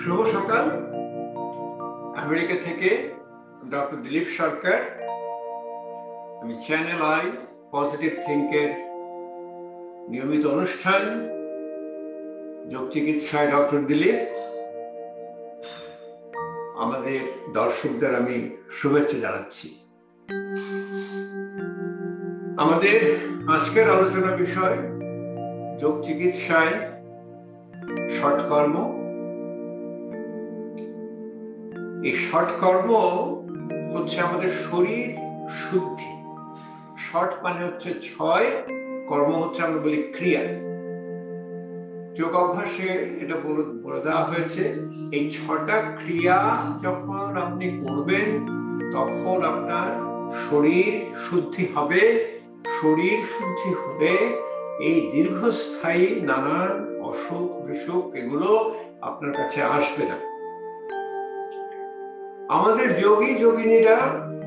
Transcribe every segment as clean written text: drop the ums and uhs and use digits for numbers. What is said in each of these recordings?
শুভ সকাল। আমেরিকা থেকে ডক্টর দিলীপ সরকার। আমি চ্যানেল আই পজিটিভ থিঙ্কের নিয়মিত অনুষ্ঠান যোগ চিকিৎসায় ডক্টর দিলীপ। আমাদের দর্শকদের আমি শুভেচ্ছা জানাচ্ছি। আমাদের আজকের আলোচনার বিষয় যোগ চিকিৎসায় ষটকর্ম। এই ষটকর্ম হচ্ছে আমাদের শরীর শুদ্ধি। ষট মানে হচ্ছে ছয়, কর্ম হচ্ছে আমরা বলি ক্রিয়া। যোগ অভ্যাসে এটা বলে দেওয়া হয়েছে এই ছটা ক্রিয়া যখন আপনি করবেন তখন আপনার শরীর শুদ্ধি হবে। শরীর শুদ্ধি হলে এই দীর্ঘস্থায়ী নানান অসুখ বিসুখ এগুলো আপনার কাছে আসবে না। আমাদের যোগী যোগিনীরা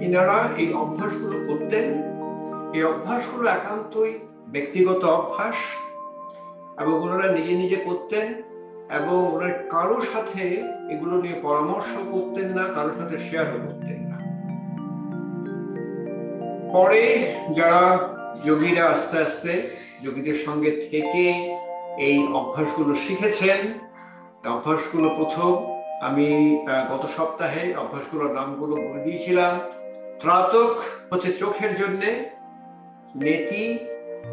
ইনারা এই অভ্যাসগুলো করতেন। এই অভ্যাসগুলো একান্তই ব্যক্তিগত অভ্যাস এবং ওনারা নিজে নিজে করতেন এবং ওনার কারো সাথে এগুলো নিয়ে পরামর্শ করতেন না, কারোর সাথে শেয়ারও করতেন না। পরে যারা যোগীরা আস্তে আস্তে যোগীদের সঙ্গে থেকে এই অভ্যাসগুলো শিখেছেন, অভ্যাসগুলো প্রথম আমি গত সপ্তাহে অভ্যাসগুলোর নামগুলো বলে দিয়েছিলাম। ত্রাতক হচ্ছে চোখের জন্য, নেতি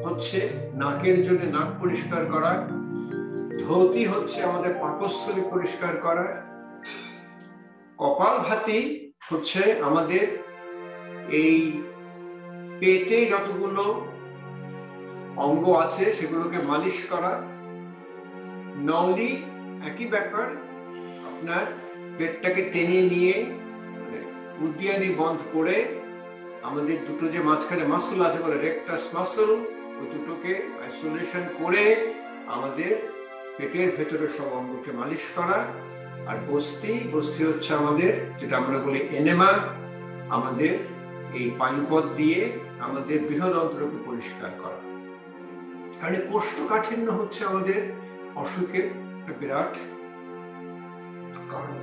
হচ্ছে নাকের জন্য নাক পরিষ্কার করা, ধৌতি হচ্ছে আমাদের পাকস্থলী পরিষ্কার করা, কপালভাতি হচ্ছে আমাদের এই পেটে যতগুলো অঙ্গ আছে সেগুলোকে মালিশ করা, নৌলি একই ব্যাপার, আপনার পেটটাকে টেনে নিয়ে উদ্যানি বন্ধ করে আমাদের দুটো যে মাঝখানে মাসল আছে বলে রেকটাস মাসল, ওই দুটোকে আইসোলেশন করে আমাদের পেটের ভেতরে সব অঙ্গকে মালিশ করা। আর বস্তি হচ্ছে আমাদের যেটা আমরা বলি এনেমা, আমাদের এই পায়ুপথ দিয়ে আমাদের বৃহদন্ত্রকে পরিষ্কার করা। কারণ কোষ্ঠকাঠিন্য হচ্ছে আমাদের অসুখের বিরাট কারণ।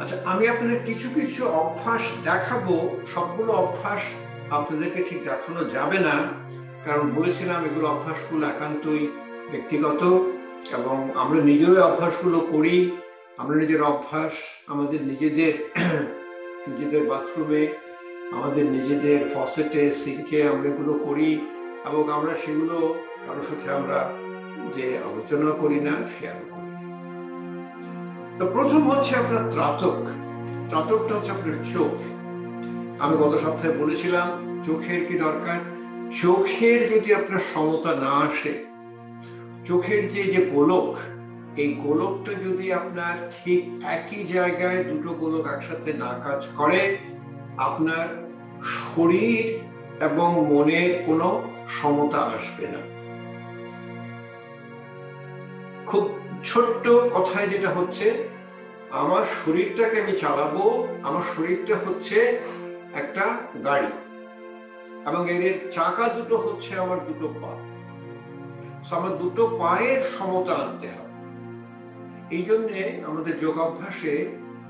আচ্ছা, আমি আপনাদের কিছু কিছু অভ্যাস দেখাবো। সবগুলো অভ্যাস আপনাদেরকে ঠিক দেখানো যাবে না, কারণ বলেছিলাম এগুলো অভ্যাসগুলো একান্তই ব্যক্তিগত এবং আমরা নিজেও অভ্যাসগুলো করি। আমরা নিজের অভ্যাস আমাদের নিজেদের বাথরুমে, আমাদের নিজেদের ফসেটে, সিঙ্কে আমরা এগুলো করি এবং আমরা সেগুলো কারোর সাথে আমরা যে আলোচনা করি না, শেয়ার করি। তো প্রথম হচ্ছে আপনার ত্রাতক। ত্রাতকটা হচ্ছে আপনার চোখ। আমি গত সপ্তাহে বলেছিলাম চোখের কি দরকার। চোখের যদি আপনার সমতা না আসে, চোখের যে গোলক, এই গোলকটা যদি আপনার ঠিক একই জায়গায় দুটো গোলক একসাথে না কাজ করে, আপনার শরীর এবং মনের কোনো সমতা আসবে না। খুব ছোট্ট কথায় যেটা হচ্ছে, আমার শরীরটাকে আমি চালাবো, আমার শরীরটা হচ্ছে একটা গাড়ি এবং এর চাকা দুটো হচ্ছে আমার দুটো পা। আমার দুটো পায়ের সমতা আনতে হবে। এই জন্যে আমাদের যোগাভ্যাসে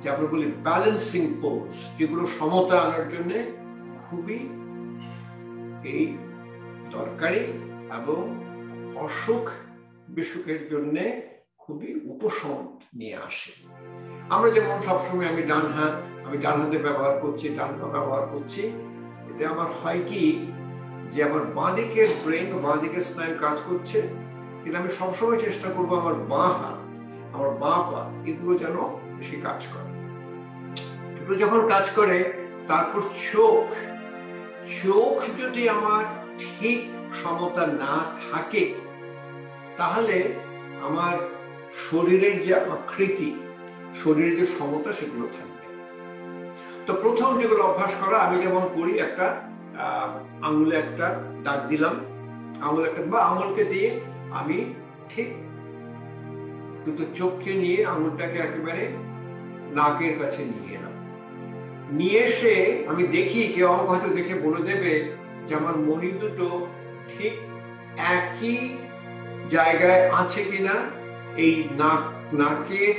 যে আমরা বলি ব্যালেন্সিং পোজ, যেগুলো সমতা আনার জন্য খুবই এই দরকারি এবং অসুখ বিসুখের জন্য খুবই উপশম নিয়ে আসে। আমরা যেমন সবসময় আমি ডান হাতে ব্যবহার করছি, ডান পা ব্যবহার করছি, এতে আমার হয় কি যে আমার বাঁ দিকের ব্রেন, বাঁ দিকের স্নায়ু কাজ করছে, কিন্তু আমি সবসময় চেষ্টা করবো আমার বাঁ হাত, আমার বাঁ পা এগুলো যেন বেশি কাজ করে। দুটো যখন কাজ করে, তারপর চোখ যদি আমার ঠিক সমতা না থাকে, তাহলে আমার শরীরের যে আকৃতি, শরীরের যে সমতা সেগুলো থাকবে। তো প্রথম যেগুলো অভ্যাস করা, আমি যেমন করি, একটা আঙুলে একটা দাগ দিলাম, আঙুলকে দিয়ে আমি ঠিক দুটো চোখকে নিয়ে আঙুলটাকে একেবারে নাকের কাছে নিয়ে এলাম। নিয়ে এসে আমি দেখি, কেউ আমাকে হয়তো দেখে বলে দেবে যে আমার মণি দুটো ঠিক একই জায়গায় আছে কিনা এই নাকের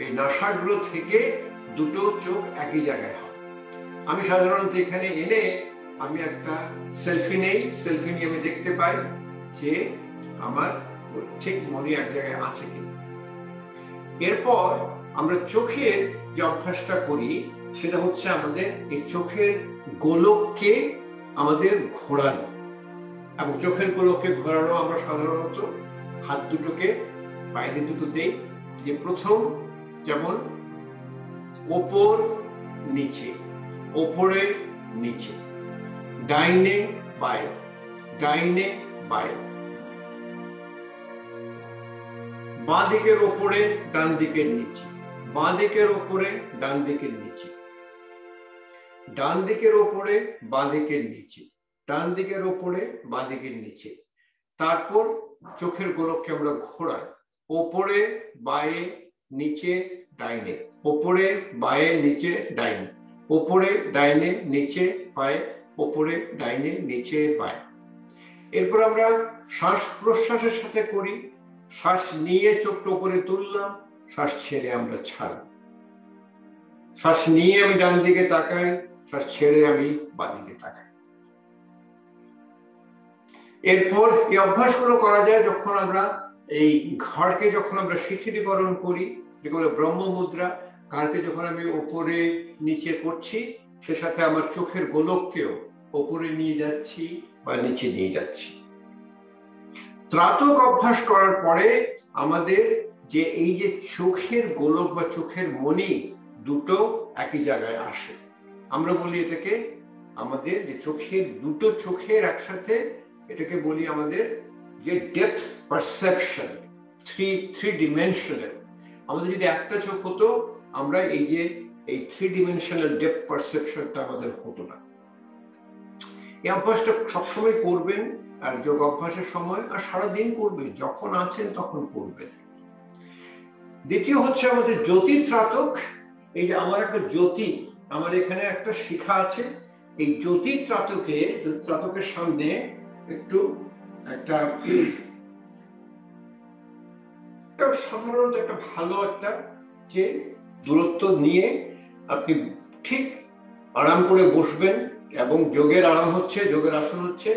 এই নাসাগ্র থেকে দুটো চোখ একই জায়গায় হয়। আমি সাধারণত এখানে এনে আমি একটা সেলফি নেই, সেলফি নিয়ে আমি দেখতে পাই যে আমার ঠিক মনে এক জায়গায় আছে কিনা। এরপর আমরা চোখের যে অভ্যাসটা করি সেটা হচ্ছে আমাদের এই চোখের গোলককে আমাদের ঘোরানো। এবং চোখের গোলককে ঘোরানো আমরা সাধারণত হাত দুটোকে বাইরে দুটো দেই, যে প্রথম যেমন ওপর নিচে, ওপরে নিচে, ডাইনে বায়ে, ডাইনে বায়ে, বাঁ দিকের ওপরে ডান দিকের নিচে, বাঁ দিকের ওপরে ডান দিকের নিচে, ডান দিকের ওপরে বাঁ দিকের নিচে, ডান দিকের ওপরে বাঁ দিকের নিচে। তারপর চোখের গোলককে আমরা ঘোরাই, ওপরে বায়ে নিচে ডাইনে, ওপরে বায়ে নিচে ডাইনে, ওপরে ডাইনে নিচে বায়ে, ওপরে ডাইনে নিচে বায়ে। এরপর আমরা শ্বাস প্রশ্বাসের সাথে করি, শ্বাস নিয়ে চোখটা উপরে তুললাম, শ্বাস ছেড়ে আমরা ছাড়ব, শ্বাস নিয়ে আমি ডান দিকে তাকাই, শ্বাস ছেড়ে আমি বাঁ দিকে তাকাই। এরপর এই অভ্যাসগুলো করা যায় যখন আমরা এই ঘাড়কে যখন আমরা শিথিলীকরণ করি, যেগুলো ব্রহ্ম মুদ্রা, ঘাড়কে যখন আমি উপরে নিচে করছি, সে সাথে আমার চোখের গোলককেও উপরে নিয়ে যাচ্ছি বা নিচে নিয়ে যাচ্ছি। ত্রাতক অভ্যাস করার পরে আমাদের যে এই যে চোখের গোলক বা চোখের মণি দুটো একই জায়গায় আসে, আমরা বলি এটাকে আমাদের যে চোখের দুটো চোখের একসাথে, এটাকে বলি আমাদের যে ডেপথ পারসেপশন, থ্রি ডিমেনশনাল। আমাদের যদি একটা চোখ হতো, আমরা এই যে এই থ্রি ডিমেনশনাল ডেপথ পারসেপশনটা আমাদের হতো না। এই অভ্যাসটা সবসময় করবেন, আর যোগ অভ্যাসের সময় আর সারাদিন করবেন, যখন আছেন তখন করবেন। দ্বিতীয় হচ্ছে আমাদের জ্যোতি ত্রাতক। এই যে আমার একটা জ্যোতি, আমার এখানে একটা শিখা আছে, এই জ্যোতি ত্রাতকের সামনে একটু একটা সাধারণত একটা ভালো একটা যে দূরত্ব নিয়ে আপনি ঠিক আরাম করে বসবেন। এবং যোগের আরাম হচ্ছে, যোগের আসন হচ্ছে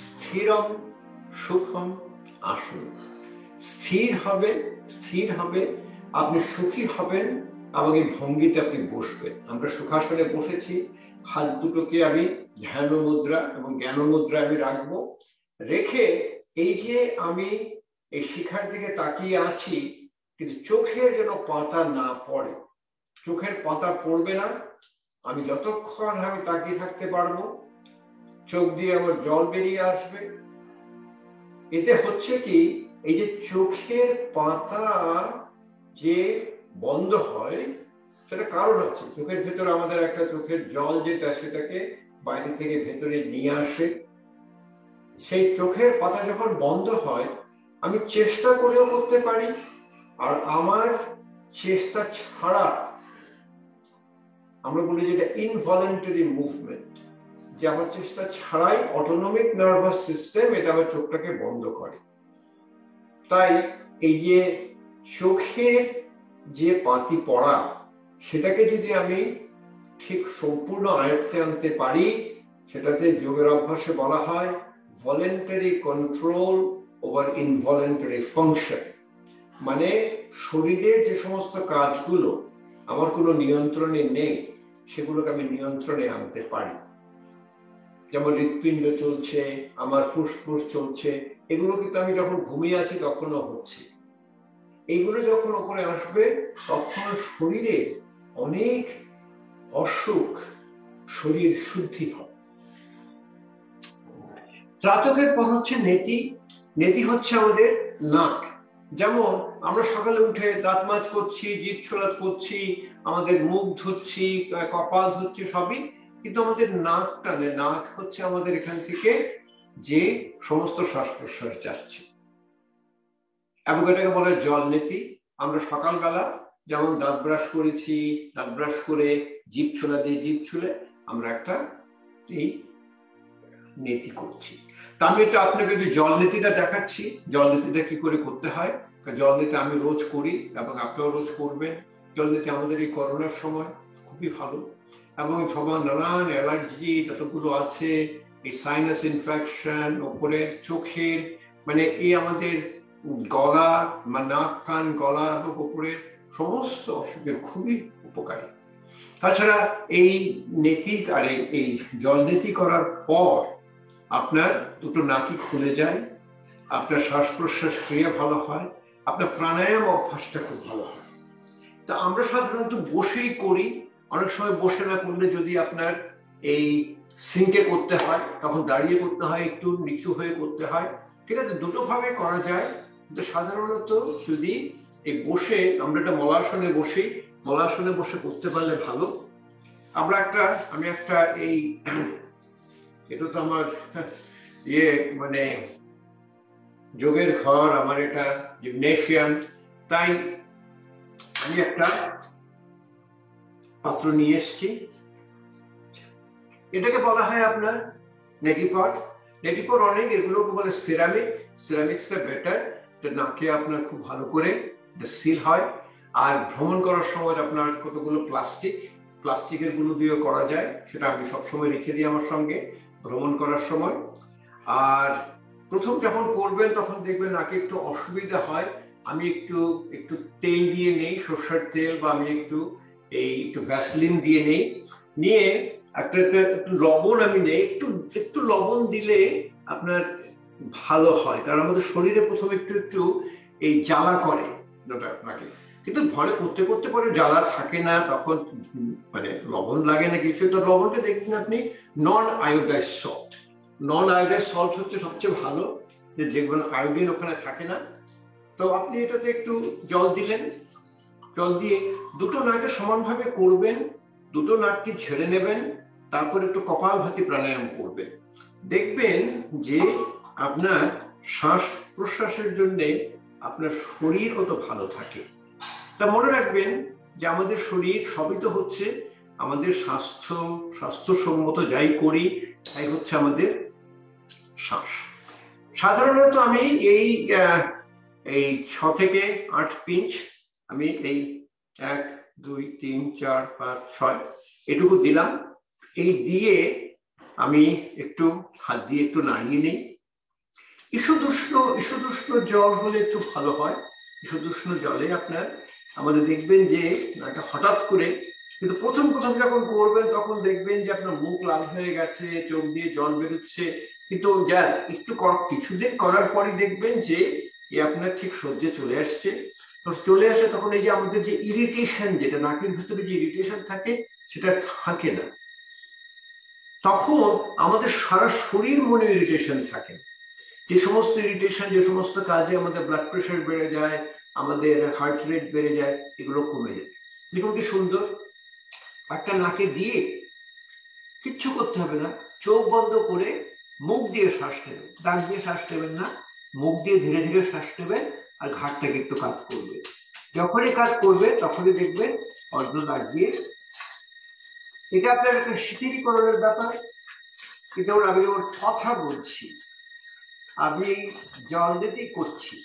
স্থিরম সুখম আসন। স্থির হবে, আপনি সুখী হবেন, আমাকে ভঙ্গিতে আপনি বসবেন। আমরা সুখাসনে বসেছি, হাত দুটোকে আমি ধ্যান মুদ্রা এবং জ্ঞান মুদ্রা আমি রাখবো, রেখে এই যে আমি এই শিখার দিকে তাকিয়ে আছি, কিন্তু চোখের যেন পাতা না পড়ে, চোখের পাতা পড়বে না। আমি যতক্ষণ আমি তাকিয়ে থাকতে পারবো, চোখ দিয়ে আমার জল বেরিয়ে আসবে। এতে হচ্ছে কি, এই যে চোখের পাতা যে বন্ধ হয়, সেটা কারণ আছে। চোখের ভেতরে আমাদের একটা চোখের জল যেটা, সেটাকে বাইরে থেকে ভেতরে নিয়ে আসে। সেই চোখের পাতা যখন বন্ধ হয়, আমি চেষ্টা করেও করতে পারি, আর আমার চেষ্টা ছাড়া, আমরা বলি যেটা ইনভলেন্টারি মুভমেন্ট, যে আমার চেষ্টা ছাড়াই অটোনমিক নার্ভাস সিস্টেম এটা আমার চোখটাকে বন্ধ করে। তাই এই যে চোখের যে পাতি পড়া, সেটাকে যদি আমি ঠিক সম্পূর্ণ আয়ত্তে আনতে পারি, সেটাতে যোগের অভ্যাসে বলা হয় voluntary control over involuntary function. মানে শরীরের যে সমস্ত কাজগুলো আমার কোনো নিয়ন্ত্রণে নেই, সেগুলোকে আমি নিয়ন্ত্রণে আনতে পারি। যেমন হৃৎপিণ্ড চলছে, আমার ফুসফুস চলছে, এগুলো কিন্তু আমি যখন ঘুমিয়ে আছি তখনও হচ্ছে। এইগুলো যখন ওপরে আসবে, তখন শরীরে অনেক অসুখ, শরীর শুদ্ধি হয়। ত্রাতকের পর হচ্ছে নেতি। নেতি হচ্ছে আমাদের নাক। যেমন আমরা সকালে উঠে দাঁত মাজ করছি, জিভ ছোলা করছি, আমাদের মুখ ধুচ্ছি, কপাল ধুচ্ছি, সবই, কিন্তু আমাদের নাক টানে। নাক হচ্ছে আমাদের এখান থেকে যে সমস্ত শ্বাস প্রশ্বাস যাচ্ছে, এবং এটাকে বলে জল নেতি। আমরা সকালবেলা যেমন দাঁত ব্রাশ করেছি, দাঁত ব্রাশ করে জিভ ছোলা দিয়ে জিভ ছুলে আমরা একটা এই নেতি করছি। তা আমি এটা আপনাকে যে জলনীতিটা দেখাচ্ছি, জলনীতিটা কি করে করতে হয়। জলনীতি আমি রোজ করি এবং আপনিও রোজ করবেন। জলনীতি আমাদের এই করোনার সময় খুবই ভালো, এবং সবার নানান অ্যালার্জি যতগুলো আছে, এই সাইনাস ইনফেকশন, ওপরে চোখের মানে এই আমাদের গলা, নাক কান গলা এবং ওপরের সমস্ত অসুখের খুবই উপকারী। তাছাড়া এই নেতি আর এই জলনীতি করার পর আপনার দুটো নাকি খুলে যায়, আপনার শ্বাস প্রশ্বাস ক্রিয়া ভালো হয়, আপনার প্রাণায়াম অভ্যাসটা খুব ভালো হয়। তা আমরা সাধারণত বসেই করি, অনেক সময় বসে না করলে যদি আপনার এই সিঙ্কে করতে হয় তখন দাঁড়িয়ে করতে হয়, একটু নিচু হয়ে করতে হয়, ঠিক আছে, দুটো ভাবে করা যায়। কিন্তু সাধারণত যদি এই বসে আমরা একটা মলাসনে বসে করতে পারলে ভালো। আমি একটা এই এটা তো আমার মানে যোগের ঘর, আমার এটা জিমনেশিয়াম, তাই আমি একটা পাত্র নিয়ে এসছি। এটাকে বলা হয় আপনার নেটিপট। নেটিপট অনেক, এগুলোকে বলে সিরামিক্সটা বেটার, নাকে আপনার খুব ভালো করে সিল হয়। আর ভ্রমণ করার সময় আপনার কতগুলো প্লাস্টিকের গুলো দিয়ে করা যায়, সেটা আমি সবসময় রেখে দিই আমার সঙ্গে ভ্রমণ করার সময়। আর প্রথম যখন করবেন তখন দেখবেন নাকে একটু অসুবিধা হয়, আমি একটু তেল দিয়ে নেই, সরষের তেল, বা আমি একটু ভ্যাসলিন দিয়ে নেই, নিয়ে একটু লবণ আমি নেই, একটু লবণ দিলে আপনার ভালো হয়, কারণ আমাদের শরীরে প্রথমে একটু এই জ্বালা করে নাকে, কিন্তু ভরে করতে করতে পরে জ্বালা থাকে না, তখন মানে লবণ লাগে না কিছু। তো লবণটা দেখবেন আপনি নন আয়োডাইজ সল্ট হচ্ছে সবচেয়ে ভালো, যেগুলো আয়োডিন ওখানে থাকে না। তো আপনি এটাতে একটু জল দিলেন, জল দিয়ে দুটো নাকে সমানভাবে করবেন, দুটো নাককে ঝেড়ে নেবেন, তারপর একটু কপালভাতি প্রাণায়াম করবেন। দেখবেন যে আপনার শ্বাস প্রশ্বাসের জন্য আপনার শরীর কত ভালো থাকে। তা মনে রাখবেন যে আমাদের শরীর সবই তো হচ্ছে আমাদের স্বাস্থ্যসম্মত যাই করি তাই হচ্ছে আমাদের শ্বাস। সাধারণত আমি এই 6 থেকে 8 পিঞ্চ আমি এই 1 2 3 4 5 6 এটুকু দিলাম। এই দিয়ে আমি একটু হাত দিয়ে একটু নাড়িয়ে নিই। ঈষদুষ্ণ জল হলে একটু ভালো হয়। ঈষদুষ্ণ জলে আপনার আমাদের দেখবেন যে হঠাৎ করে, কিন্তু প্রথম যখন করবেন তখন দেখবেন যে আপনার মুখ লাল হয়ে গেছে, চোখ দিয়ে জল বেরোচ্ছে, কিন্তু কিছুদিন করার পরই দেখবেন যে আপনার ঠিক সহ্যে চলে আসছে। তখন এই যে আমাদের যে ইরিটেশন, যেটা নাকের ভিতরে যে ইরিটেশন থাকে সেটা থাকে না। তখন আমাদের সারা শরীর মনে ইরিটেশন থাকে, যে সমস্ত ইরিটেশন, যে সমস্ত কাজে আমাদের ব্লাড প্রেশার বেড়ে যায়, আমাদের হার্ট রেট বেড়ে যায়, এগুলো কমে যায়। দেখুন কি সুন্দর। একটা নাকে দিয়ে কিচ্ছু করতে হবে না, চোখ বন্ধ করে মুখ দিয়ে শ্বাস নেবেন, দাঁত দিয়ে শ্বাস নেবেন না, মুখ দিয়ে ধীরে ধীরে শ্বাস নেবেন, আর ঘাটটাকে একটু কাজ করবে। যখনই কাজ করবে তখনই দেখবেন অর্ধ দাঁত দিয়ে। এটা আপনার একটা শীতলীকরণের ব্যাপার। এটা আমি ওর কথা বলছি, আমি জল দিতেই করছি,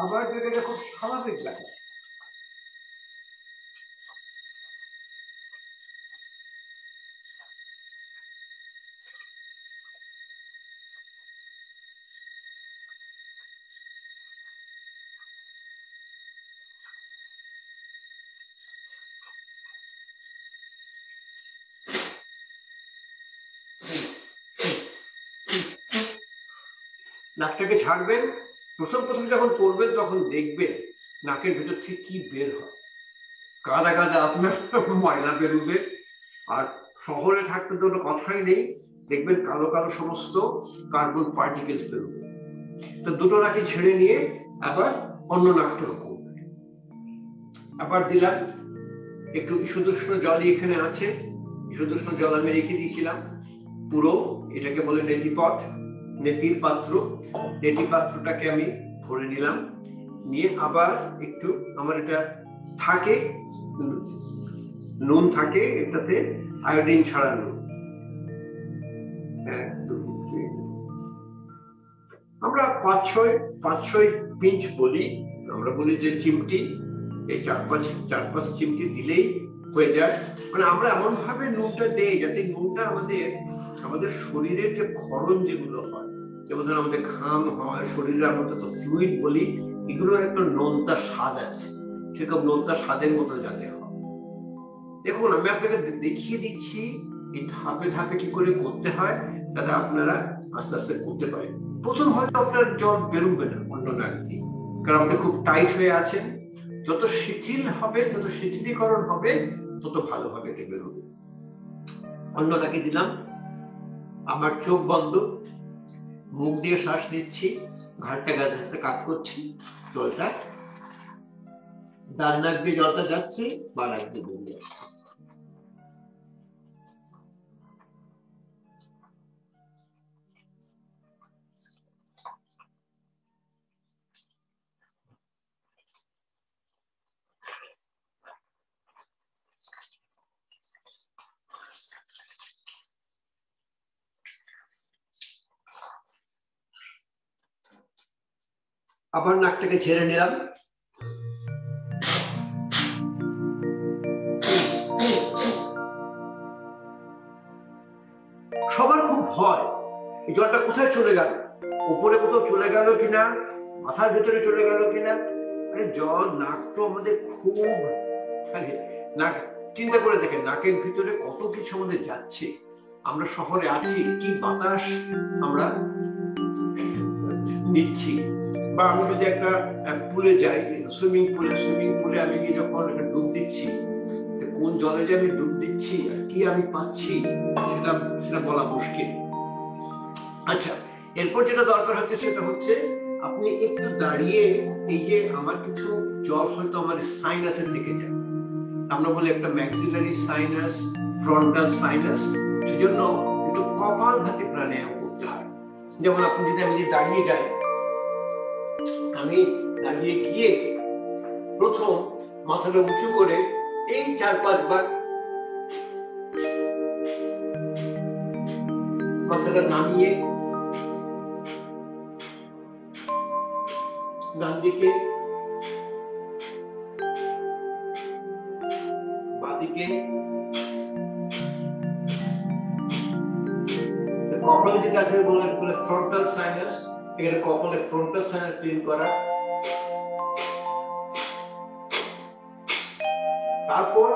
আমার যেটা খুব স্বাভাবিক ব্যাপার। নাকটাকে ছাড়বেন। প্রথম যখন করবেন তখন দেখবেন নাকের ভেতর থেকে কি বের হয়, কাদা আপনার ময়লা বেরোবে। আর শহরে থাকতে তো কোনো কথাই নেই, দেখবেন কালো সমস্ত কার্বন পার্টিকেলস বেরোবে। তো দুটো নাকে ছেড়ে নিয়ে আবার অন্য নাকটা করবেন। আবার দিলাম একটু ঈষদুষ্ণ জল, এখানে আছে ঈষদুষ্ণ জল, আমি রেখে দিয়েছিলাম পুরো। এটাকে বলে নেতির পাত্র। নেতি পাত্রটাকে আমি ভরে নিলাম, নিয়ে আবার একটু, আমার এটা থাকে নুন থাকে, এটাতে আয়োডিন ছাড়া নুন, 1 2 3 আমরা 5-6 পিঞ্চ বলি, আমরা বলি যে চিমটি, এই 4-5 চিমটি দিলেই হয়ে যায়। মানে আমরা এমন ভাবে নুনটা দেই যাতে নুনটা আমাদের শরীরের যে ক্ষরণ যেগুলো হয়, যেমন ধরুন আমাদের ঘাম হয়, শরীরের আমরা তো ফ্লুইড বলি, এগুলোর একটা নোনতা স্বাদ আছে, সেরকম নোনতা স্বাদের মতো যাতে হয়। দেখুন আমি আপনাকে দেখিয়ে দিচ্ছি এই ধাপে ধাপে কি করে করতে হয়, যাতে আপনারা আস্তে আস্তে করতে পারেন। প্রথম হয়তো আপনার জল বেরোবে না অন্য নাক দিয়ে, কারণ আপনি খুব টাইট হয়ে আছেন। যত শিথিল হবে, যত শিথিলীকরণ হবে, তত ভালোভাবে এটা বেরোবে। অন্য নাকে দিলাম, আমার চোখ বন্ধ, মুখ দিয়ে শ্বাস নিচ্ছি, ঘাড়টা গাছে সাথে কাজ করছি, জলটা ডান নাক দিয়ে জলটা যাচ্ছে, বা নাক দিয়ে বেরিয়ে আসছে। আবার নাকটাকে ছেড়ে নিলাম, সবার খুব ভয় এই জলটা কোথায় চলে গেল, উপরে কোথাও চলে গেল কিনা, মাথার ভিতরে চলে গেল কিনা। আরে জল, নাক তো আমাদের খুব, নাক চিন্তা করে দেখেন নাকের ভিতরে কত কিছু আমাদের যাচ্ছে। আমরা শহরে আছি, কি বাতাস আমরা নিচ্ছি। বা আমি যদি একটা পুলে যাই, সুইমিং পুলে আমি গিয়ে যখন ডুব দিচ্ছি, কোন জলে যে আমি ডুব দিচ্ছি আর কি আমি পাচ্ছি সেটা বলা মুশকিল। আচ্ছা, এরপর যেটা দরকার হচ্ছে সেটা হচ্ছে আপনি একটু দাঁড়িয়ে, এই যে আমার কিছু জল হয়তো আমার সাইনাসের দিকে যায়, আমরা বলি একটা ম্যাক্সিলারি সাইনাস, ফ্রন্টাল সাইনাস, সেজন্য একটু কপালভাতি প্রাণায়াম করতে হয়। যেমন আপনি যদি আমি দাঁড়িয়ে যাই, আমি দাঁড়িয়ে গিয়ে প্রথম মাথাটা উঁচু করে এই 4-5 বার মাথাটা নামিয়ে ডান দিকে বাঁদিকে, কপালের যে কাছে বলে ফ্রন্টাল সাইনাস, এখানে কপালের ফ্রন্টাল সাইনাস ক্লিন করা। তারপর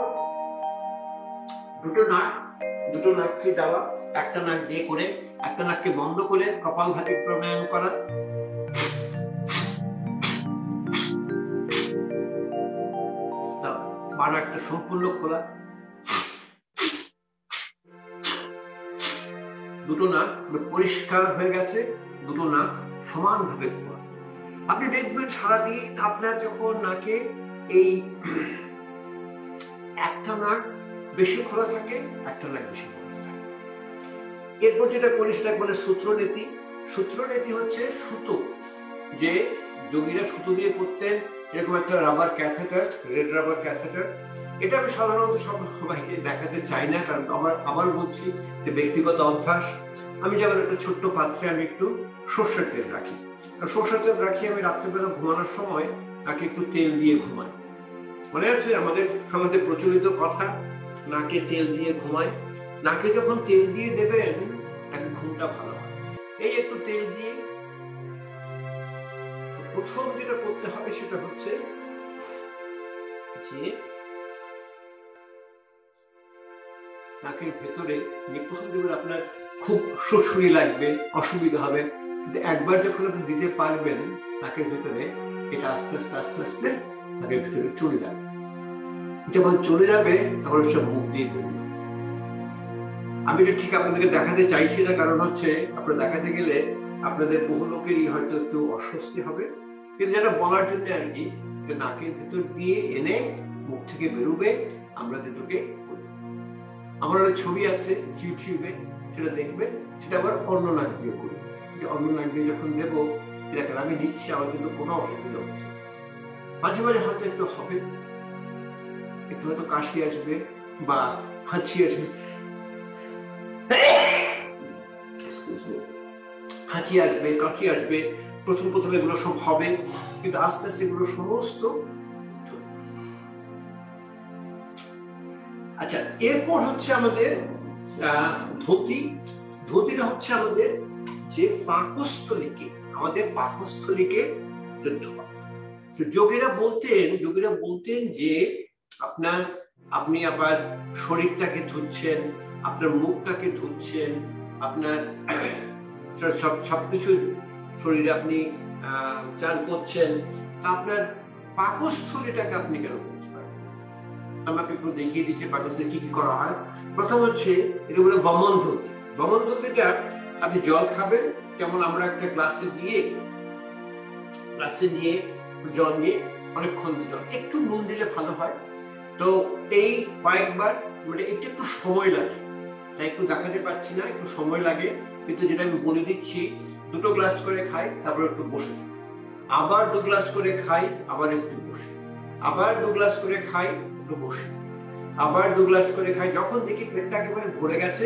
দুটো নাককে দেওয়া, একটা নাক দিয়ে করে একটা নাককে বন্ধ করে কপালভাতি প্রাণায়াম করা। বাঁ নাকটা সম্পূর্ণ খোলা, দুটো নাক পরিষ্কার হয়ে গেছে, দুটো নাক সমানভাবে খোলা। আপনি দেখবেন সারাদিন আপনার যখন নাকে এই একটা নাক বেশি খোলা থাকে, একটা নাক বেশি বন্ধ থাকে। এরপর যেটা করি সেটা বলে সূত্রনীতি। সূত্রনীতি হচ্ছে সুতো, যে যোগীরা সুতো দিয়ে করতেন, এরকম একটা rubber catheter, red rubber catheter. এটা আমি সাধারণত সবাইকে দেখাতে চাই না, কারণ আবার বলছি যে ব্যক্তিগত অভ্যাস। আমি যেমন একটা ছোট্ট পাত্রে আমি একটু সর্ষের তেল রাখি, সর্ষের তেল রাখি আমি রাত্রেবেলা ঘুমানোর সময় নাকে একটু তেল দিয়ে ঘুমাই। মনে আছে আমাদের প্রচলিত কথা, নাকে তেল দিয়ে ঘুমাই। নাকে যখন তেল দিয়ে দেবেন নাকি ঘুমটা ভালো হয়। এই একটু তেল দিয়ে প্রথম যেটা করতে হবে সেটা হচ্ছে যে নাকের ভেতরে প্রথম যেগুলো আপনার খুব সুরসুরি লাগবে, অসুবিধা হবে, কিন্তু একবার যখন আপনি দিতে পারবেন নাকের ভেতরে, এটা আস্তে আস্তে আস্তে আস্তে নাকের ভেতরে চলে যাবে। যখন চলে যাবে তখন সব মুখ দিয়ে বেরোবে। আমি এটা ঠিক আপনাদেরকে দেখাতে চাইছি না, কারণ হচ্ছে আপনারা দেখাতে গেলে আপনাদের বহু লোকেরই হয়তো একটু অস্বস্তি হবে, কিন্তু যেটা বলার জন্য আর কি, নাকের ভেতর দিয়ে এনে মুখ থেকে বেরোবে, আমরা দুটোকে করি। আমার একটা ছবি আছে ইউটিউবে, সেটা দেখবেন, সেটা আবার অন্য নাক দিয়ে করি। যে অন্য নাক দিয়ে যখন দেবো, দেখেন আমি দিচ্ছি, আমার কিন্তু কোনো অসুবিধা হচ্ছে। মাঝে মাঝে হয়তো একটু হবে, একটু হয়তো কাশি আসবে বা হাঁচি আসবে, হাঁচি আসবে, কাশি আসবে, প্রথম প্রথম এগুলো সব হবে, কিন্তু আস্তে আস্তে এগুলো সমস্ত। আচ্ছা, এরপর হচ্ছে আমাদের ধুতি। ধুতিটা হচ্ছে আমাদের যে পাকস্থলীকে, আমাদের পাকস্থলীকে ধোয়া। তো যোগীরা বলতেন যে আপনি আবার শরীরটাকে ধুচ্ছেন, আপনার মুখটাকে ধুচ্ছেন, আপনার সবকিছু শরীরে আপনি চান করছেন, তা আপনার পাকস্থলীটাকে আপনি কেন করতে পারেন? আমাকে একটু দেখিয়ে দিচ্ছে পাকস্থলী কি কি করা হয়। প্রথম হচ্ছে এটা বলে বমন ধুতি। বমন ধুতিটা আপনি জল খাবেন, যেমন আমরা একটা গ্লাসে নিয়ে জল নিয়ে অনেকক্ষণ জল, একটু নুন দিলে ভালো হয়। তো এই কয়েকবার মানে একটু সময় লাগে, তাই একটু দেখাতে পারছি না, একটু সময় লাগে, কিন্তু যেটা আমি বলে দিচ্ছি, 2 গ্লাস করে খাই, তারপর একটু বসে, আবার 2 গ্লাস করে খাই, আবার একটু বসে, আবার 2 গ্লাস করে খাই, একটু বসে, আবার 2 গ্লাস করে খাই। যখন দেখি পেটটা একেবারে ভরে গেছে,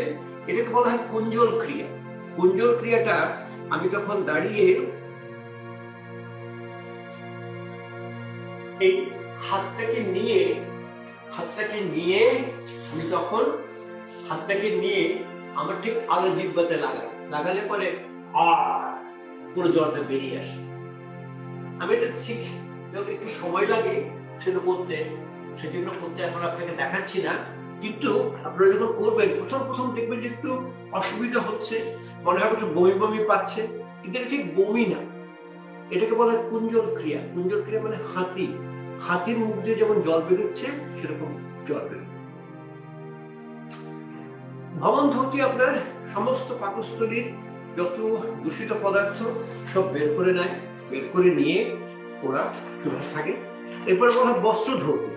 এটাকে বলা হয় কুঞ্জল ক্রিয়া। কুঞ্জল ক্রিয়াটা আমি তখন দাঁড়িয়ে এই হাতটাকে নিয়ে আমি তখন হাতটাকে নিয়ে আমার ঠিক আলো জিহ্বাতে লাগালে পরে পুরো জলটা বেরিয়ে আসে। আমি এটা ঠিক একটু সময় লাগে সেটা করতে, সেজন্য করতে এখন আপনাকে দেখাচ্ছি না, কিন্তু আপনারা যখন করবেন প্রথম দেখবেন যে একটু অসুবিধা হচ্ছে, মনে হয় একটু বমি বমি পাচ্ছে, কিন্তু এটা ঠিক বমি না, এটাকে বলা হয় কুঞ্জল ক্রিয়া। কুঞ্জল ক্রিয়া মানে হাতির মুখ দিয়ে যেমন জল বেরোচ্ছে সেরকম জল বেরোচ্ছে। ভবন ধুতি আপনার সমস্ত পাকস্থলীর যত দূষিত পদার্থ সব বের করে নেয়, বের করে নিয়ে ওরা থাকে। এরপরে বলা হয় বস্ত্র ধৌতি।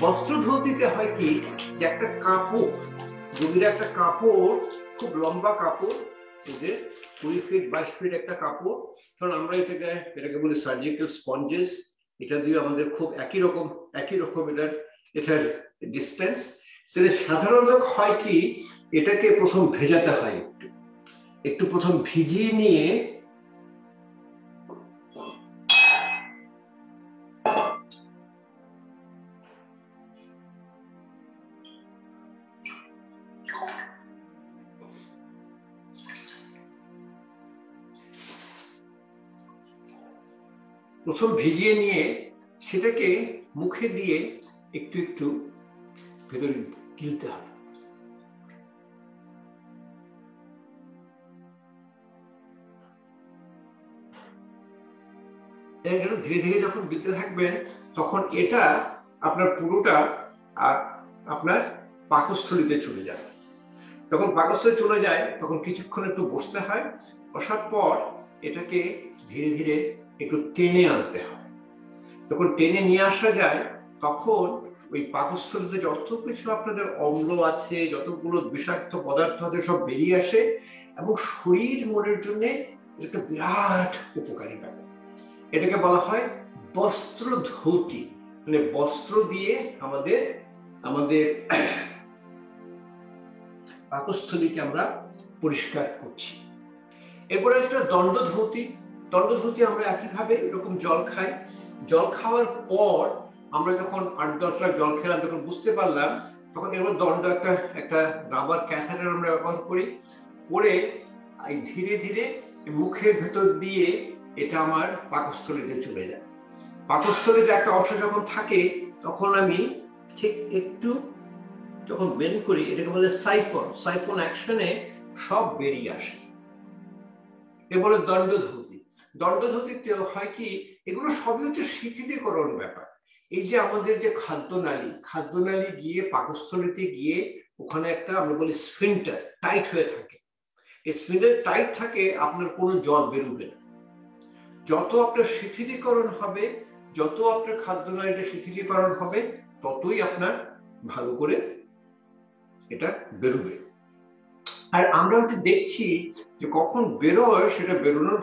বস্ত্র ধৌতিতে হয় কি, যে একটা কাপড়, যোগীরা একটা কাপড়, খুব লম্বা কাপড়, যে 20 ফিট 22 ফিট একটা কাপড়, কারণ আমরা এটাকে বলি সার্জিক্যাল স্পঞ্জেস, এটা দিয়ে আমাদের খুব একই রকম এটার ডিস্টেন্স। তাহলে সাধারণত হয় কি, এটাকে প্রথম ভেজাতে হয়, একটু প্রথম ভিজিয়ে নিয়ে সেটাকে মুখে দিয়ে একটু ভেতরে গিলতে হয়। ধীরে ধীরে যখন গিলতে থাকবেন, তখন এটা আপনার পুরোটা আপনার পাকস্থলীতে চলে যায়। যখন পাকস্থলী চলে যায়, তখন কিছুক্ষণ একটু বসতে হয়, বসার পর এটাকে ধীরে ধীরে একটু টেনে আনতে হয়। যখন টেনে নিয়ে আসা যায়, তখন ওই পাকস্থলীতে যত কিছু আপনাদের অম্ল আছে, যতগুলো বিষাক্ত পদার্থ আছে, সব বেরিয়ে আসে, এবং শরীর মনের জন্য এটা বিরাট উপকারী ব্যাপার। এটাকে বলা হয় বস্ত্র ধৌতি, মানে বস্ত্র দিয়ে আমাদের পাকস্থলীকে আমরা পরিষ্কার করছি। এরপরে একটা দণ্ড ধৌতি। দণ্ড ধৌতি আমরা একইভাবে এরকম জল খাই, জল খাওয়ার পর আমরা যখন 8-10 গ্লাস জল খেলাম, যখন বুঝতে পারলাম, তখন এর দণ্ড একটা রাবার ক্যাথেটার আমরা ব্যবহার করে ধীরে ধীরে মুখের ভেতর দিয়ে এটা আমার পাকস্থলীতে চলে যায়। পাকস্থলীতে একটা অংশ যখন থাকে, তখন আমি ঠিক একটু যখন বের করি, এটাকে বলে সাইফন অ্যাকশনে সব বেরিয়ে আসে। এরপরে দণ্ড ধৌতি। দণ্ড ধৌতিতে হয় কি, এগুলো সবই হচ্ছে শিথিলীকরণ ব্যাপার। এই যে আমাদের যে খাদ্যনালী গিয়ে পাকস্থলীতে গিয়ে ওখানে একটা আমরা বলি স্ফিনক্টার টাইট হয়ে থাকে। এই স্ফিনক্টার টাইট থাকে, আপনার কোনো জল বেরোবে না। যত আপনার শিথিলীকরণ হবে, যত আপনার খাদ্যনালীটা শিথিলীকরণ হবে, ততই আপনার ভালো করে এটা বেরোবে। আর আমরা হচ্ছে দেখছি যে কখন বেরোয়, সেটা বেরোনোর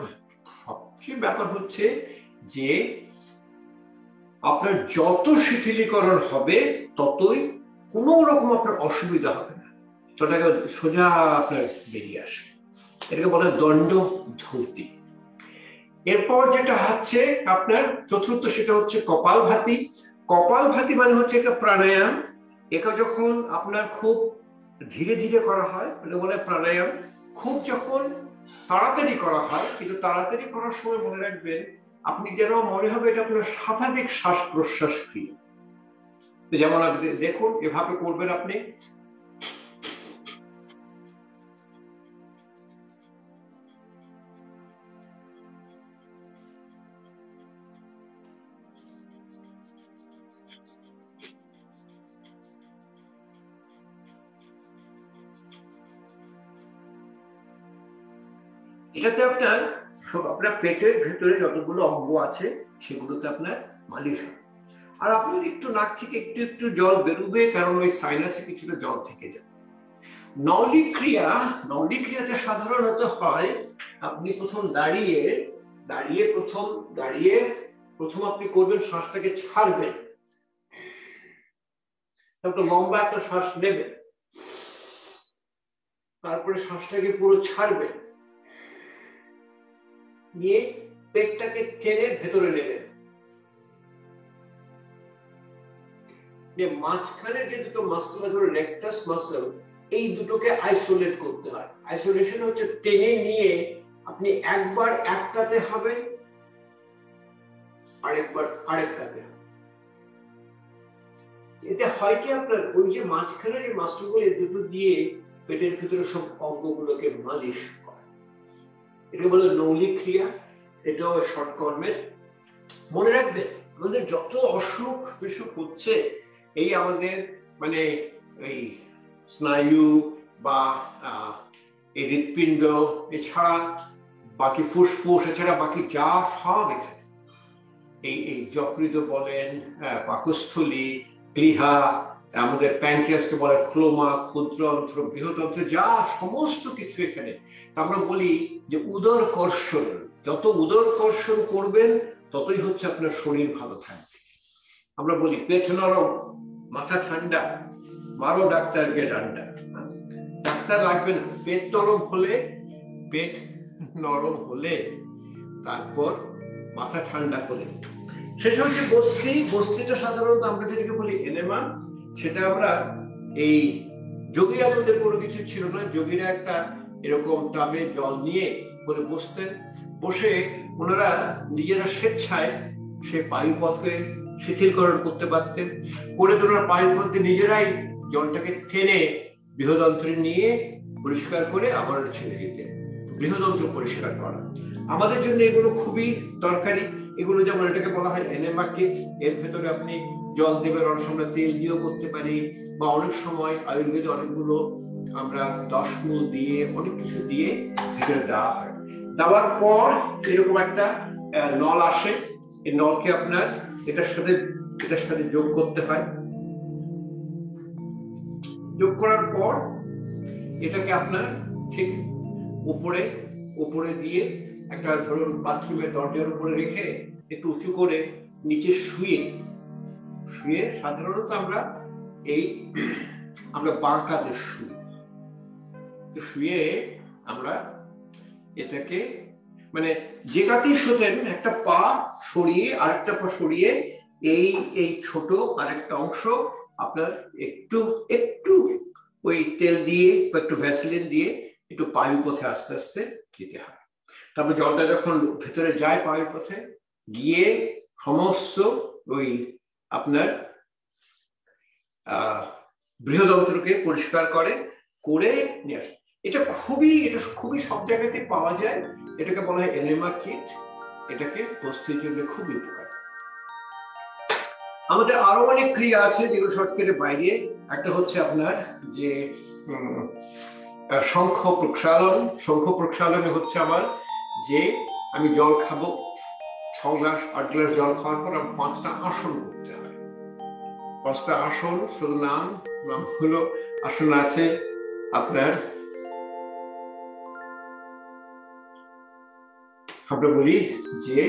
সবচেয়ে ব্যাপার হচ্ছে যে আপনার যত শিথিলীকরণ হবে, ততই কোনো রকম আপনার অসুবিধা হবে না, সেটাকে সোজা আপনার বেরিয়ে আসবে। এটাকে বলে দণ্ড ধৌতি। এরপর যেটা হচ্ছে আপনার চতুর্থ, সেটা হচ্ছে কপালভাতি। কপালভাতি মানে হচ্ছে একটা প্রাণায়াম। এটা যখন আপনার খুব ধীরে ধীরে করা হয় এটা বলে প্রাণায়াম। খুব যখন তাড়াতাড়ি করা হয়, কিন্তু তাড়াতাড়ি করার সময় মনে রাখবেন আপনি যেন মনে হবে এটা আপনার স্বাভাবিক শ্বাস প্রশ্বাস ক্রিয়া। যেমন আপনি দেখুন, এভাবে করবেন আপনি, এটাতে আপনার আপনার পেটের ভেতরে যতগুলো অঙ্গ আছে সেগুলোতে আপনার মালিশ হয়। আর আপনার একটু নাক থেকে একটু একটু জল বেরোবে, কারণ ওই সাইনাসে কিছুটা জল থেকে যায়। নলিক্রিয়াতে সাধারণত হয় আপনি প্রথম দাঁড়িয়ে প্রথম আপনি করবেন শ্বাসটাকে ছাড়বেন, তারপর লম্বা একটা শ্বাস নেবেন, তারপরে শ্বাসটাকে পুরো ছাড়বেন, নিয়ে পেটটাকে টেনে ভেতরে নেবেন। মাঝখানে যে দুটো মাসল আছে রেকটাস মাসল, এই দুটোকে আইসোলেট করতে হয়। আইসোলেশন হচ্ছে টেনে নিয়ে আপনি একবার এক কাতে হবেন, আরেকবার আরেক কাতে। এতে হয় কি আপনার ওই যে মাঝখানে যে মাসলগুলো দুটো দিয়ে পেটের ভিতরে সব অঙ্গগুলোকে মালিশ করে, এটা বলে নৌলিক ক্রিয়া। এটাও শর্ট কর্মের। মনে রাখবেন আমাদের যত অসুখ বিসুখ হচ্ছে এই আমাদের মানে এই স্নায়ু বা এই হৃৎপিণ্ড এছাড়া বাকি ফুসফুস এছাড়া বাকি যা সব এখানে এই যকৃত বলেন, পাকস্থলী, প্লীহা, আমাদের প্যানক্রিয়াসকে বলে ফ্লোমা, ক্ষুদ্রান্ত্র, বৃহদন্ত্র, যা সমস্ত কিছু এখানে। আমরা বলি যে উদরকর্ষণ, যত উদরকর্ষণ করবেন ততই হচ্ছে আপনার শরীর ভালো থাকবে। আমরা বলি পেট নরম মাথা ঠান্ডা, মারো ডাক্তারকে ডান্ডা। ডাক্তার লাগবে না, পেট নরম হলে তারপর মাথা ঠান্ডা হলে। শেষ হচ্ছে বস্তিটা সাধারণত আমরা যেটাকে বলি এনেমা, সেটা আমরা এই যোগীরা, তোদের কোনো কিছু ছিল না, যোগীরা একটা এরকম টাবে জল নিয়ে বলে বসতেন, বসে ওনারা নিজেরা স্বেচ্ছায় সে বায়ুপথকে শিথিলকরণ করতে পারতেন, করে তোনার বায়ুপথকে নিজেরাই জলটাকে টেনে বৃহদন্ত্রে নিয়ে পরিষ্কার করে আবার ছেড়ে দিতেন। বৃহদন্ত্র পরিষ্কার করা আমাদের জন্য এগুলো খুবই দরকারি। এগুলো যেমন এটাকে বলা হয় এনেমা কিট, এর ভেতরে আপনি জল দেবেন, অনেক সময় তেল দিয়েও করতে পারি, বা অনেক সময় আয়ুর্বেদে অনেকগুলো আমরা 10 মূল দিয়ে অনেক কিছু দিয়ে ভেতরে দেওয়া হয়। দেওয়ার পর এরকম একটা নল আসে, এই নলকে আপনার এটার সাথে যোগ করতে হয়। যোগ করার পর এটাকে আপনার ঠিক উপরে দিয়ে একটা ধরুন বাথরুমের দরজার উপরে রেখে একটু উঁচু করে নিচে শুয়ে সাধারণত আমরা বাঁ কাতে শুয়ে আমরা এটাকে মানে যে কাতেই শোতেন একটা পা সরিয়ে আরেকটা পা সরিয়ে এই ছোট আরেকটা অংশ আপনার একটু ওই তেল দিয়ে বা একটু ভ্যাসলিন দিয়ে একটু বায়ুপথে আস্তে আস্তে দিতে হয়। তারপর জলটা যখন ভেতরে যায় বায়ুপথে গিয়ে সমস্ত ওই আপনার বৃহদন্ত্রকে পরিষ্কার করে নিয়ে আসে। এটা খুবই সব জায়গাতে পাওয়া যায়। এটাকে বলা হয় এনেমা কিট। এটাকে বস্তির জন্য খুবই উপকারী। আমাদের আরো অনেক ক্রিয়া আছে যেগুলো শর্টকাটের বাইরে। একটা হচ্ছে আপনার যে শঙ্খ প্রক্ষালনে হচ্ছে আমার যে আমি জল খাবো, 6 গ্লাস 8 গ্লাস জল খাওয়ার পর 5টা আসন করতে হয়। 5টা আসন শুধু নাম হলো আসন আছে আপনার, আমরা বলি যে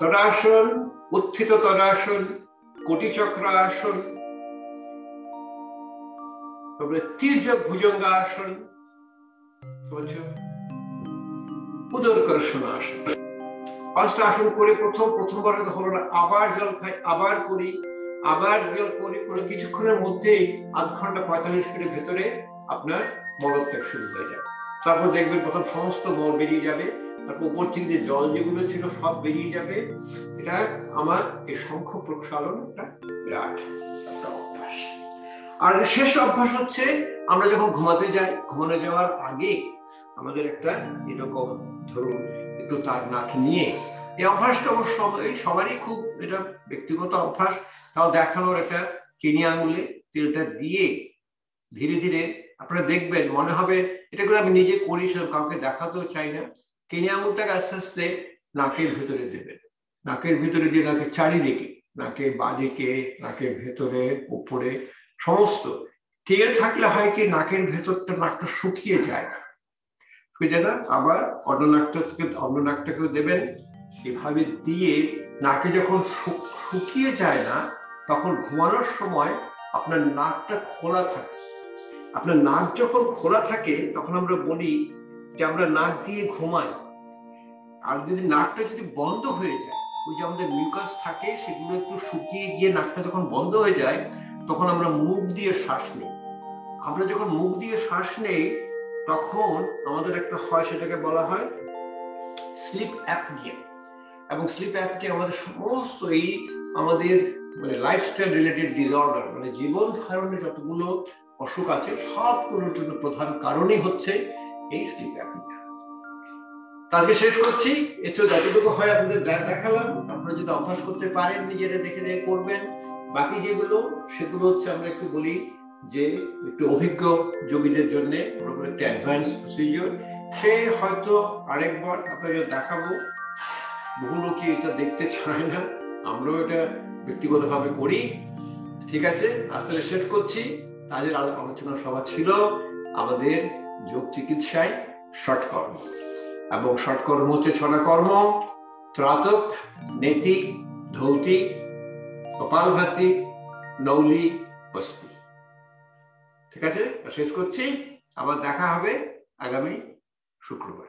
তদাসন, উত্থিত তদাসন, কোটি চক্র আসন, তারপরে তির্যক ভুজঙ্গাসন, বুঝছো? উদরকর্ষণ আসন। 5টা আসন করে প্রথমবার হলো না, আবার জল খাই, আবার করি, আবার জল করি, করে কিছুক্ষণের মধ্যেই আধ ঘন্টা 45 মিনিটের ভেতরে আপনার মলত্যাগ শুরু হয়ে যাবে। তারপর দেখবেন প্রথম সমস্ত মল বেরিয়ে যাবে, তারপর উপর থেকে যে জল যেগুলো ছিল সব বেরিয়ে যাবে। এটা আমার এই শঙ্খ প্রক্ষালন একটা বিরাট একটা অভ্যাস। আর শেষ অভ্যাস হচ্ছে আমরা যখন ঘুমাতে যাই, ঘুমানো যাওয়ার আগে আমাদের একটা এরকম ধরুন একটু তার নাক নিয়ে, এই অভ্যাসটা অবশ্য সবারই খুব এটা ব্যক্তিগত অভ্যাস, তাও দেখানোর একটা কিনি আঙুলে তেলটা দিয়ে ধীরে ধীরে আপনারা দেখবেন মনে হবে এটা করে আমি নিজে করি, সেরকম কাউকে দেখাতেও চাই না। কিনি আঙুলটাকে আস্তে আস্তে নাকের ভিতরে দেবেন, নাকের ভিতরে দিয়ে নাকের চারিদিকে, নাকের বাঁদিকে, নাকের ভেতরে, উপরে সমস্ত। তেল থাকলে হয় কি নাকের ভেতরটা, নাকটা শুকিয়ে যায় না, শুকিয়ে যায় না। আবার অন্য নাকটাকেও দেবেন, এভাবে দিয়ে নাকে যখন শুকিয়ে যায় না, তখন ঘুমানোর সময় আপনার নাকটা খোলা থাকে। আপনার নাক যখন খোলা থাকে তখন আমরা বলি যে আমরা নাক দিয়ে ঘুমাই। আর যদি নাকটা যদি বন্ধ হয়ে যায়, ওই যে আমাদের মিউকাস থাকে সেগুলো একটু শুকিয়ে গিয়ে নাকটা যখন বন্ধ হয়ে যায়, তখন আমরা মুখ দিয়ে শ্বাস নিই। আমরা যখন মুখ দিয়ে শ্বাস নেই তখন আমাদের একটা হয়, সেটাকে বলা হয় স্লিপ অ্যাপনিয়া। এবং স্লিপ অ্যাপনিয়া আমাদের সমস্ত এই আমাদের মানে লাইফস্টাইল রিলেটেড ডিসঅর্ডার, মানে জীবন ধারণের যতগুলো অসুখ আছে সবগুলোর জন্য প্রধান কারণই হচ্ছে এই স্লিপ অ্যাপনিয়া। আজকে শেষ করছি, এছাড়া যতটুকু হয় আপনাদের দেখালাম। আপনারা যদি অভ্যাস করতে পারেন নিজেরা দেখে দেখে করবেন। বাকি যেগুলো সেগুলো হচ্ছে আমরা একটু বলি যে একটু অভিজ্ঞ যোগীদের জন্য একটা অ্যাডভান্স প্রসিজিওর, সে হয়তো আরেকবার আপনাদের দেখাবো। বহু লোকই এটা দেখতে চায় না, আমরাও এটা ব্যক্তিগতভাবে করি। ঠিক আছে, আজ তাহলে শেষ করছি। তাদের আলোচনা সভা ছিল আমাদের যোগ চিকিৎসায় ষটকর্ম, এবং ষটকর্ম হচ্ছে 6টা কর্ম: ত্রাতক, নেতি, ধৌতি, কপালভাতি, নৌলি, বস্তি। ঠিক আছে, শেষ করছি। আবার দেখা হবে আগামী শুক্রবার।